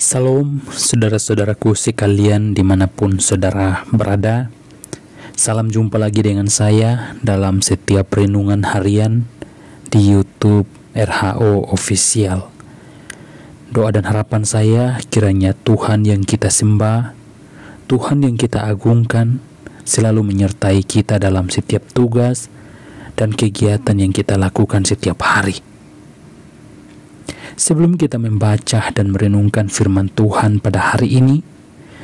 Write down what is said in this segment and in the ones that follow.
Salam saudara-saudaraku sekalian dimanapun saudara berada. Salam jumpa lagi dengan saya dalam setiap renungan harian di YouTube RHO Official. Doa dan harapan saya kiranya Tuhan yang kita sembah, Tuhan yang kita agungkan selalu menyertai kita dalam setiap tugas dan kegiatan yang kita lakukan setiap hari. Sebelum kita membaca dan merenungkan firman Tuhan pada hari ini,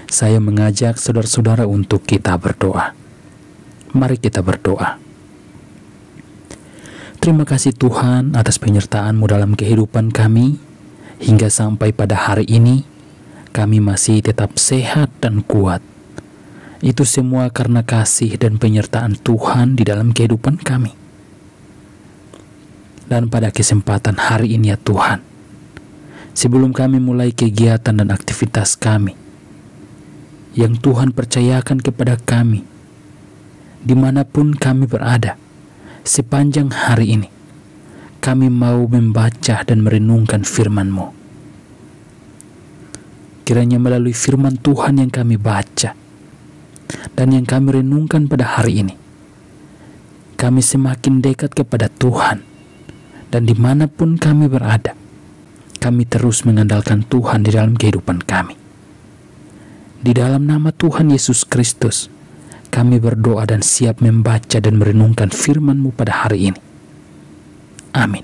saya mengajak saudara-saudara untuk kita berdoa. Mari kita berdoa. Terima kasih Tuhan atas penyertaan-Mu dalam kehidupan kami, hingga sampai pada hari ini, kami masih tetap sehat dan kuat. Itu semua karena kasih dan penyertaan Tuhan di dalam kehidupan kami. Dan pada kesempatan hari ini ya Tuhan, sebelum kami mulai kegiatan dan aktivitas kami yang Tuhan percayakan kepada kami, dimanapun kami berada, sepanjang hari ini, kami mau membaca dan merenungkan firman-Mu. Kiranya melalui firman Tuhan yang kami baca dan yang kami renungkan pada hari ini, kami semakin dekat kepada Tuhan, dan dimanapun kami berada, kami terus mengandalkan Tuhan di dalam kehidupan kami. Di dalam nama Tuhan Yesus Kristus, kami berdoa dan siap membaca dan merenungkan firman-Mu pada hari ini. Amin.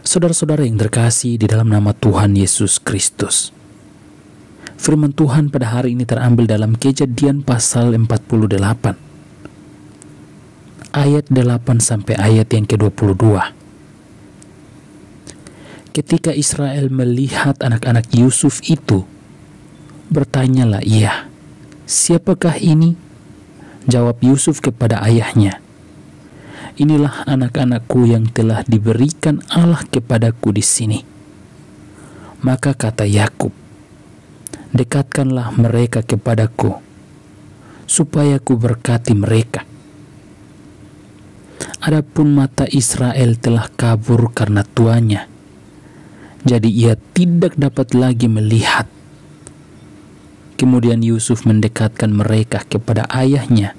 Saudara-saudara yang terkasih di dalam nama Tuhan Yesus Kristus, firman Tuhan pada hari ini terambil dalam Kejadian pasal 48, ayat 8 sampai ayat yang ke-22. Ketika Israel melihat anak-anak Yusuf itu, bertanyalah ia, "Siapakah ini?" Jawab Yusuf kepada ayahnya, "Inilah anak-anakku yang telah diberikan Allah kepadaku di sini." Maka kata Yakub, "Dekatkanlah mereka kepadaku, supaya ku berkati mereka." Adapun mata Israel telah kabur karena tuanya, jadi ia tidak dapat lagi melihat. Kemudian Yusuf mendekatkan mereka kepada ayahnya,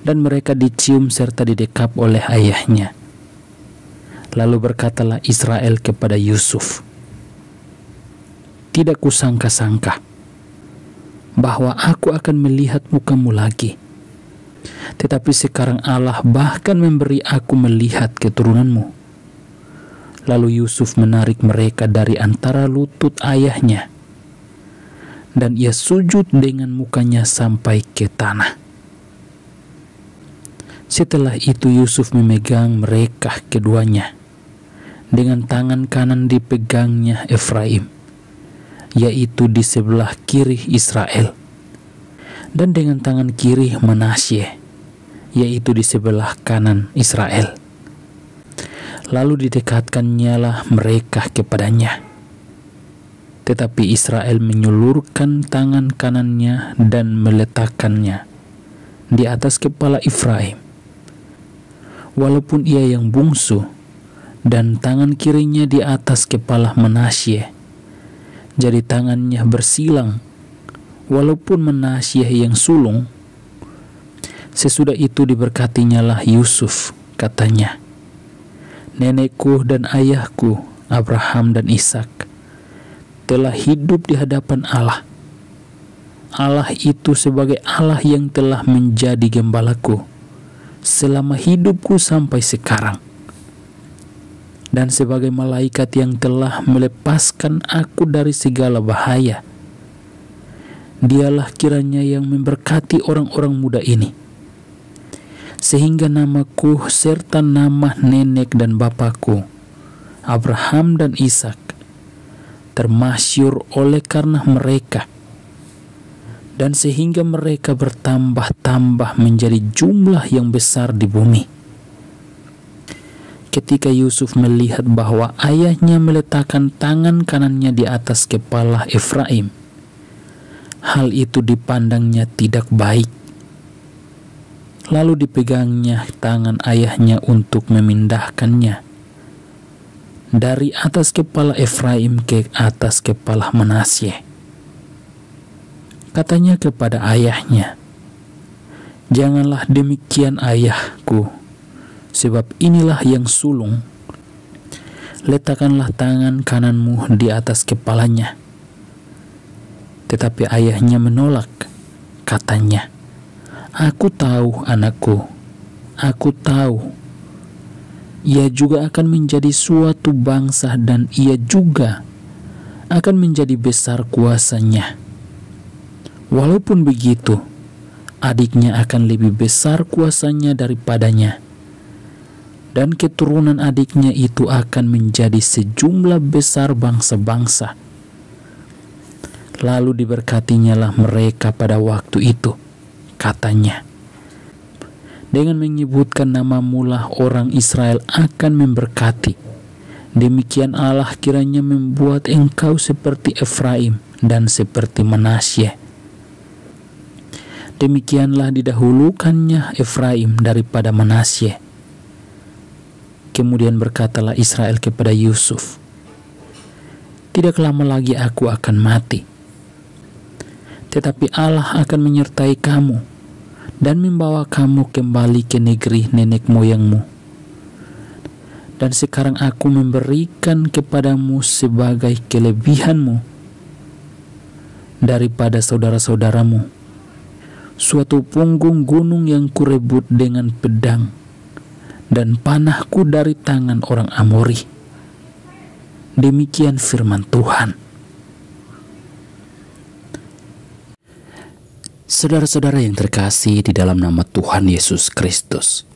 dan mereka dicium serta didekap oleh ayahnya. Lalu berkatalah Israel kepada Yusuf, "Tidak kusangka-sangka bahwa aku akan melihat mukamu lagi. Tetapi sekarang Allah bahkan memberi aku melihat keturunanmu." Lalu Yusuf menarik mereka dari antara lutut ayahnya, dan ia sujud dengan mukanya sampai ke tanah. Setelah itu Yusuf memegang mereka keduanya. Dengan tangan kanan dipegangnya Efraim, yaitu di sebelah kiri Israel, dan dengan tangan kiri Manasye, yaitu di sebelah kanan Israel. Lalu didekatkannyalah mereka kepadanya. Tetapi Israel menyulurkan tangan kanannya dan meletakkannya di atas kepala Efraim, walaupun ia yang bungsu, dan tangan kirinya di atas kepala Manasye. Jadi tangannya bersilang, walaupun Manasye yang sulung. Sesudah itu diberkatinyalah Yusuf, katanya, "Nenekku dan ayahku Abraham dan Ishak telah hidup di hadapan Allah. Allah itu sebagai Allah yang telah menjadi gembalaku selama hidupku sampai sekarang, dan sebagai malaikat yang telah melepaskan aku dari segala bahaya. Dialah kiranya yang memberkati orang-orang muda ini, sehingga namaku serta nama nenek dan bapakku Abraham dan Ishak termasyur oleh karena mereka, dan sehingga mereka bertambah-tambah menjadi jumlah yang besar di bumi." Ketika Yusuf melihat bahwa ayahnya meletakkan tangan kanannya di atas kepala Efraim, hal itu dipandangnya tidak baik. Lalu dipegangnya tangan ayahnya untuk memindahkannya, dari atas kepala Efraim ke atas kepala Manasye. Katanya kepada ayahnya, "Janganlah demikian ayahku, sebab inilah yang sulung. Letakkanlah tangan kananmu di atas kepalanya." Tetapi ayahnya menolak. Katanya, "Aku tahu anakku, aku tahu. Ia juga akan menjadi suatu bangsa dan ia juga akan menjadi besar kuasanya. Walaupun begitu, adiknya akan lebih besar kuasanya daripadanya, dan keturunan adiknya itu akan menjadi sejumlah besar bangsa-bangsa." Lalu diberkatinyalah mereka pada waktu itu. Katanya, "Dengan menyebutkan namamu lah orang Israel akan memberkati. Demikian Allah kiranya membuat engkau seperti Efraim dan seperti Manasye." Demikianlah didahulukannya Efraim daripada Manasye. Kemudian berkatalah Israel kepada Yusuf, "Tidak lama lagi aku akan mati, tetapi Allah akan menyertai kamu dan membawa kamu kembali ke negeri nenek moyangmu. Dan sekarang aku memberikan kepadamu sebagai kelebihanmu daripada saudara-saudaramu suatu punggung gunung yang kurebut dengan pedang dan panahku dari tangan orang Amori." Demikian firman Tuhan. Saudara-saudara yang terkasih di dalam nama Tuhan Yesus Kristus,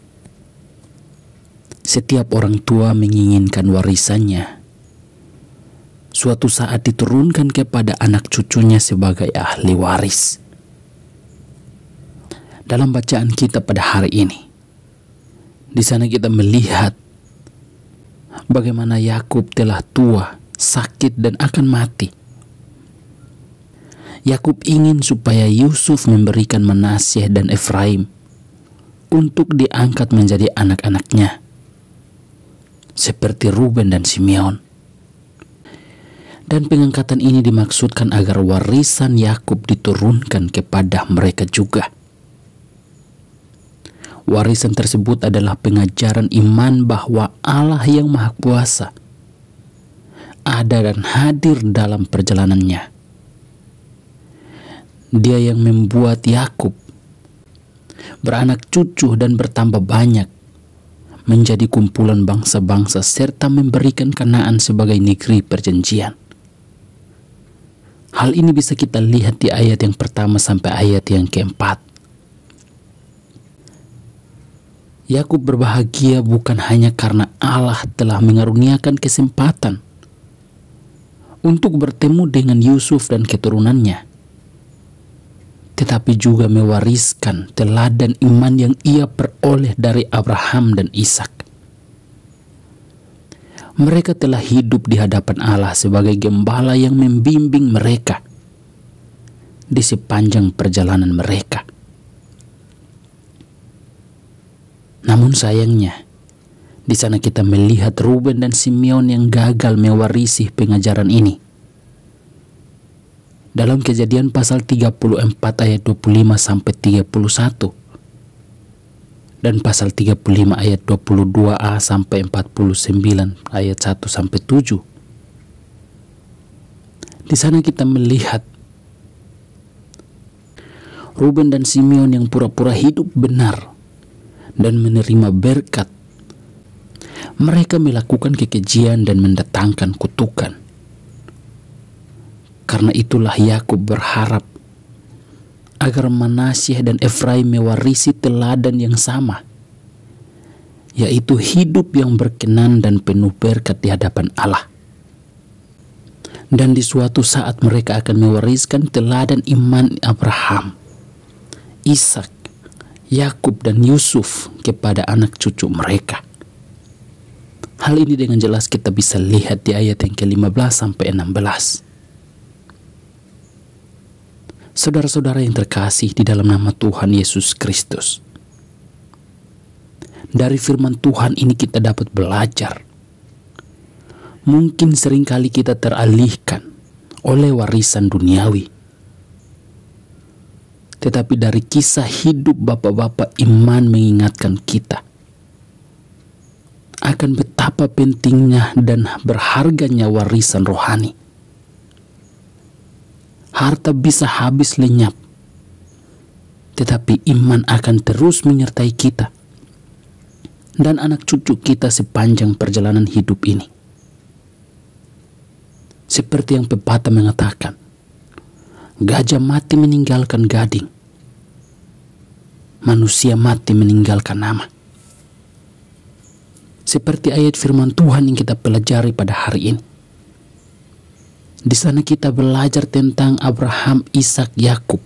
setiap orang tua menginginkan warisannya suatu saat diturunkan kepada anak cucunya sebagai ahli waris. Dalam bacaan kita pada hari ini, di sana kita melihat bagaimana Yakub telah tua, sakit dan akan mati. Yakub ingin supaya Yusuf memberikan Manasye dan Efraim untuk diangkat menjadi anak-anaknya, seperti Ruben dan Simeon. Dan pengangkatan ini dimaksudkan agar warisan Yakub diturunkan kepada mereka juga. Warisan tersebut adalah pengajaran iman bahwa Allah yang Maha Kuasa ada dan hadir dalam perjalanannya. Dia yang membuat Yakub beranak cucu dan bertambah banyak, menjadi kumpulan bangsa-bangsa serta memberikan Kanaan sebagai negeri perjanjian. Hal ini bisa kita lihat di ayat yang pertama sampai ayat yang keempat. Yakub berbahagia bukan hanya karena Allah telah mengaruniakan kesempatan untuk bertemu dengan Yusuf dan keturunannya, tetapi juga mewariskan teladan iman yang ia peroleh dari Abraham dan Ishak. Mereka telah hidup di hadapan Allah sebagai gembala yang membimbing mereka di sepanjang perjalanan mereka. Namun sayangnya, di sana kita melihat Ruben dan Simeon yang gagal mewarisi pengajaran ini. Dalam Kejadian pasal 34 ayat 25 sampai 31 dan pasal 35 ayat 22a sampai 49 ayat 1 sampai 7. Di sana kita melihat Ruben dan Simeon yang pura-pura hidup benar dan menerima berkat. Mereka melakukan kekejian dan mendatangkan kutukan. Karena itulah Yakub berharap agar Manasye dan Efraim mewarisi teladan yang sama, yaitu hidup yang berkenan dan penuh berkat di hadapan Allah. Dan di suatu saat mereka akan mewariskan teladan iman Abraham, Ishak, Yakub dan Yusuf kepada anak cucu mereka. Hal ini dengan jelas kita bisa lihat di ayat yang ke-15 sampai 16. Saudara-saudara yang terkasih di dalam nama Tuhan Yesus Kristus, dari firman Tuhan ini kita dapat belajar Mungkin seringkali kita teralihkan oleh warisan duniawi. Tetapi dari kisah hidup bapak-bapak iman mengingatkan kita akan betapa pentingnya dan berharganya warisan rohani. Harta bisa habis lenyap, tetapi iman akan terus menyertai kita dan anak cucu kita sepanjang perjalanan hidup ini. Seperti yang pepatah mengatakan, gajah mati meninggalkan gading, manusia mati meninggalkan nama. Seperti ayat firman Tuhan yang kita pelajari pada hari ini. Di sana kita belajar tentang Abraham, Ishak, Yakub.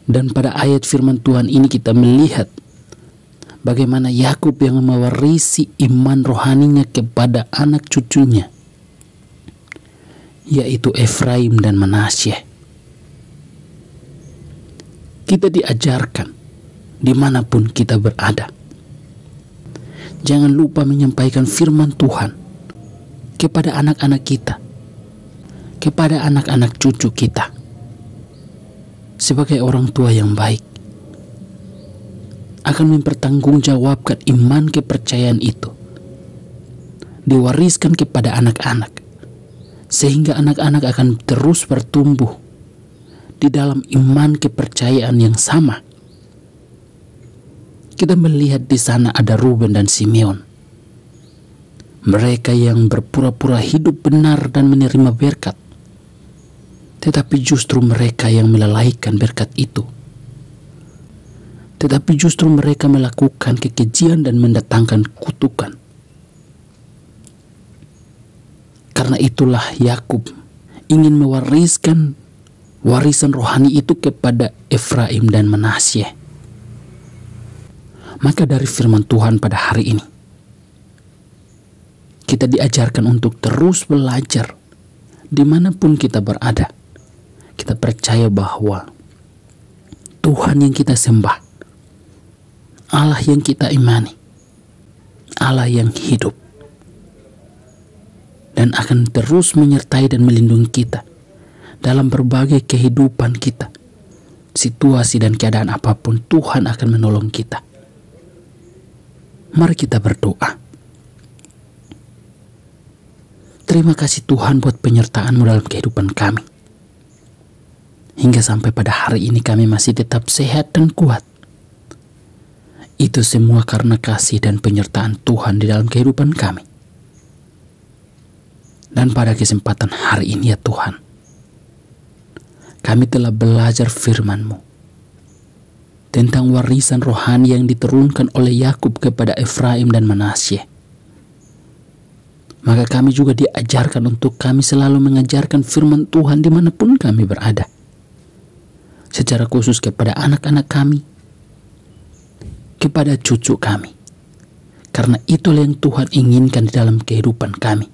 Dan pada ayat firman Tuhan ini kita melihat bagaimana Yakub yang mewarisi iman rohaninya kepada anak cucunya, yaitu Efraim dan Manasye. Kita diajarkan dimanapun kita berada, jangan lupa menyampaikan firman Tuhan kepada anak-anak kita, kepada anak-anak cucu kita. Sebagai orang tua yang baik, akan mempertanggungjawabkan iman kepercayaan itu, diwariskan kepada anak-anak, sehingga anak-anak akan terus bertumbuh di dalam iman kepercayaan yang sama. Kita melihat di sana ada Ruben dan Simeon, mereka yang berpura-pura hidup benar dan menerima berkat, tetapi justru mereka yang melalaikan berkat itu. Tetapi justru mereka melakukan kekejian dan mendatangkan kutukan. Karena itulah Yakub ingin mewariskan warisan rohani itu kepada Efraim dan Manasye. Maka dari firman Tuhan pada hari ini, kita diajarkan untuk terus belajar dimanapun kita berada. Kita percaya bahwa Tuhan yang kita sembah, Allah yang kita imani, Allah yang hidup, dan akan terus menyertai dan melindungi kita dalam berbagai kehidupan kita. Situasi dan keadaan apapun, Tuhan akan menolong kita. Mari kita berdoa. Terima kasih Tuhan buat penyertaan-Mu dalam kehidupan kami. Hingga sampai pada hari ini kami masih tetap sehat dan kuat. Itu semua karena kasih dan penyertaan Tuhan di dalam kehidupan kami. Dan pada kesempatan hari ini ya Tuhan, kami telah belajar firman-Mu tentang warisan rohani yang diturunkan oleh Yakub kepada Efraim dan Manasye. Maka kami juga diajarkan untuk kami selalu mengajarkan firman Tuhan dimanapun kami berada. Secara khusus kepada anak-anak kami, kepada cucu kami. Karena itulah yang Tuhan inginkan di dalam kehidupan kami.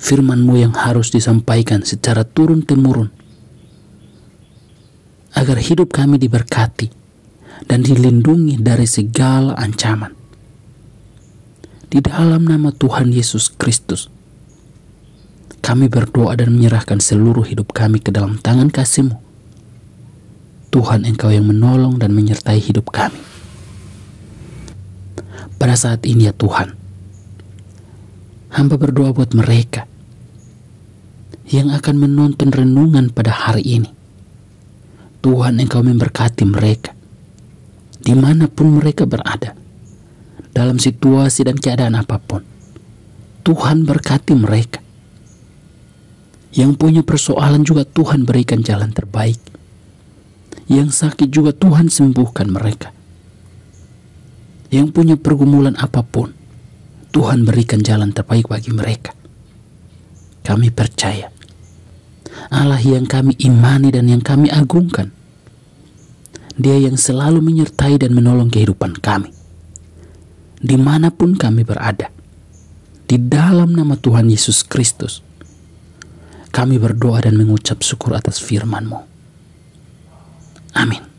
Firman-Mu yang harus disampaikan secara turun-temurun, agar hidup kami diberkati dan dilindungi dari segala ancaman. Di dalam nama Tuhan Yesus Kristus, kami berdoa dan menyerahkan seluruh hidup kami ke dalam tangan kasih-Mu. Tuhan, Engkau yang menolong dan menyertai hidup kami. Pada saat ini ya Tuhan, hamba berdoa buat mereka yang akan menonton renungan pada hari ini. Tuhan, Engkau memberkati mereka dimanapun mereka berada, dalam situasi dan keadaan apapun. Tuhan berkati mereka. Yang punya persoalan juga Tuhan berikan jalan terbaik. Yang sakit juga Tuhan sembuhkan mereka. Yang punya pergumulan apapun, Tuhan berikan jalan terbaik bagi mereka. Kami percaya Allah yang kami imani dan yang kami agungkan, Dia yang selalu menyertai dan menolong kehidupan kami dimanapun kami berada. Di dalam nama Tuhan Yesus Kristus, kami berdoa dan mengucap syukur atas firman-Mu. Amin.